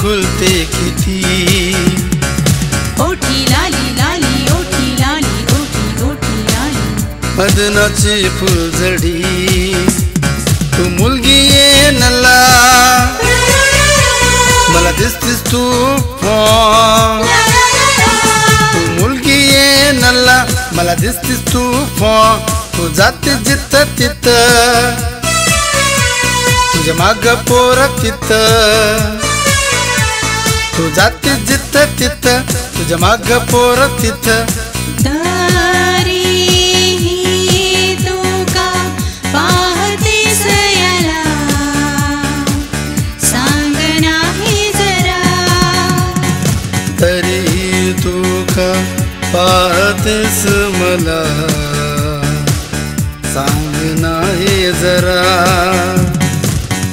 खुलते किती. ओठी लाली लाली ओठी लाली ओठी ओठी लाली मदनाची फुलझडी तू मुलगी ये नल्ला मला दिसतीस तू तू मुलगी ये नल्ला मला दिसतीस तू तू जाते जिथं तिथं तुझ्या माग पोर तिथं तू जाते जिथं तिथं तुझ्या माग पोर तिथं. तरी तू का पाहतेस मला सांग नाही जरा.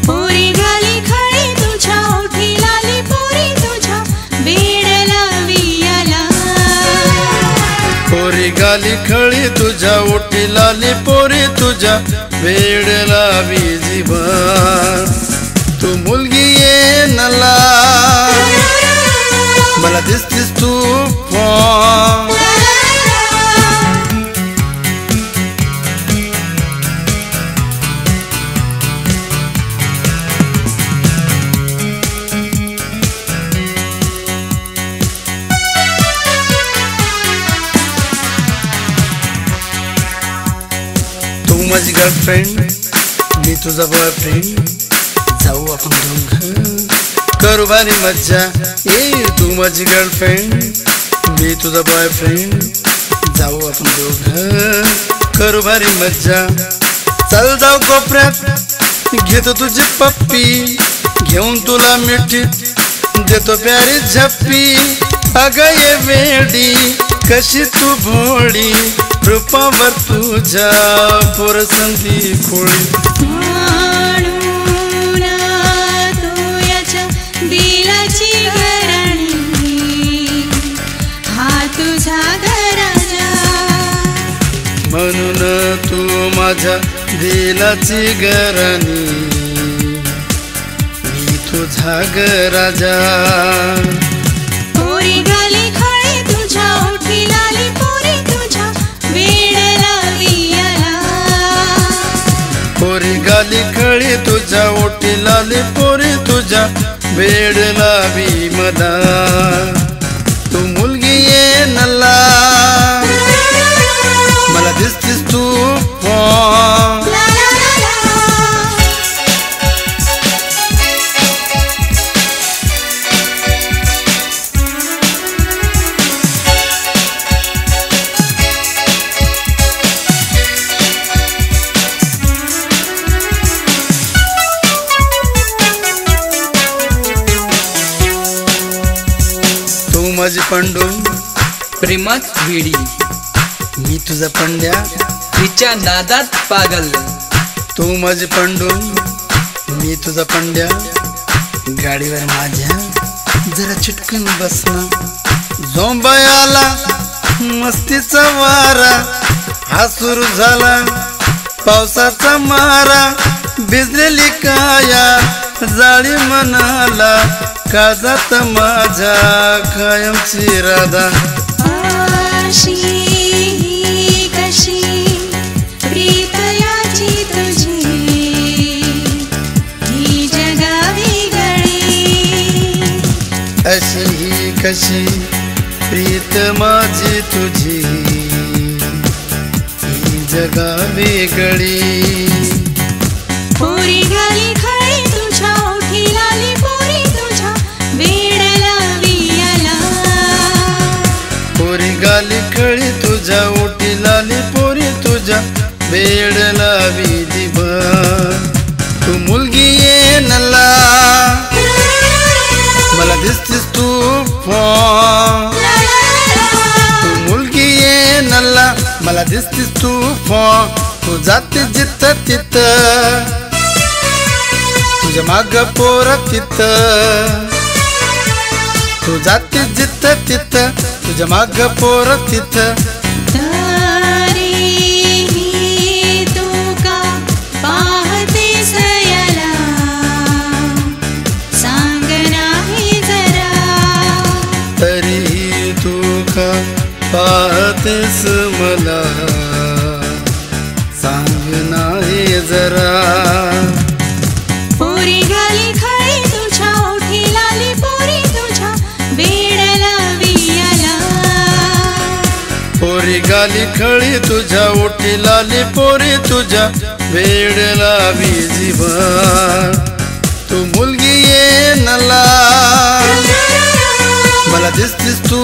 पोरी गाली खळी तुझ्या ओठी लाली पोरी तुझ्या वेड लावी आला. पोरी गाली खळी तुझ्या ओठी लाली पोरी तुझ्या वेड लावी जीवा. तू मुलगी ये नला मला दिसतीस तू तू माझी गर्लफ्रेंड मी तुझा बॉयफ्रेंड जाऊ आपण दोघं करू भारी मज्जा. ए तू माझी गर्लफ्रेंड मी तुझा बॉयफ्रेंड जाऊ आपण दोघं करू भारी मज्जा. चल जाऊ कोपऱ्यात घेतो तुझी पप्पी घेऊन तुला मिठीत देतो प्यारी झप्पी. अगं ये वेडी कशी तू भोळी रूपावर तुझ्या पोरसंती खोळी. दिलाची घराणी हा तुझा घराजा म्हणून तू माझ्या दिलाची घराणी मी तुझा घराजा. पोरी गाली खळी तुझ्या ओठी लाली पोरी तुझ्या वेड लावी आला. पोरी गाली खळी तुझ्या ओठी लाली पोरी तुझ्या वेड लावी मला. तू मुलगी ये नल्ला मला दिसतीस तू माझी पंडू प्रेमात वेडी मी तुझा पंड्या तिच्या नादात पागल. तू माझी पंडू मी तुझा पंड्या गाडीवर माझ्या जरा चिटकन बसना. झोंबायाला मस्तीचा वारा हा सुरू झाला पावसाचा मारा. भिजलेली काया जाळी मनाला काळजात माझ्या कायमची राधा. अशी कशी प्रीत याची तुझी ही जगा वेगळी. अशी ही कशी प्रीत माझी तुझी ही जगा वेगळी. पोरी गाली खळी तुझ्या ओठी लाली पोरी तुझ्या वेड लावी आला. पोरी गाली खळी तुझ्या ओठी लाली पोरी तुझ्या वेड लावी दिवा. तू मुलगी ये नल्ला मला दिसतीस तू तू मुलगी ये नल्ला मला दिसतीस तू तू जाते जिथं तिथं तुझ्या माग पोर तिथं तू जाते जिथं तिथं तुझ्या माग पोर तिथं. पाहतेस याला सांग नाही लाली खळी तुझ्या ओठी लाली पोरी तुझ्या वेड लावी जीवन तू मुलगी ये नला मला दिसतीस तू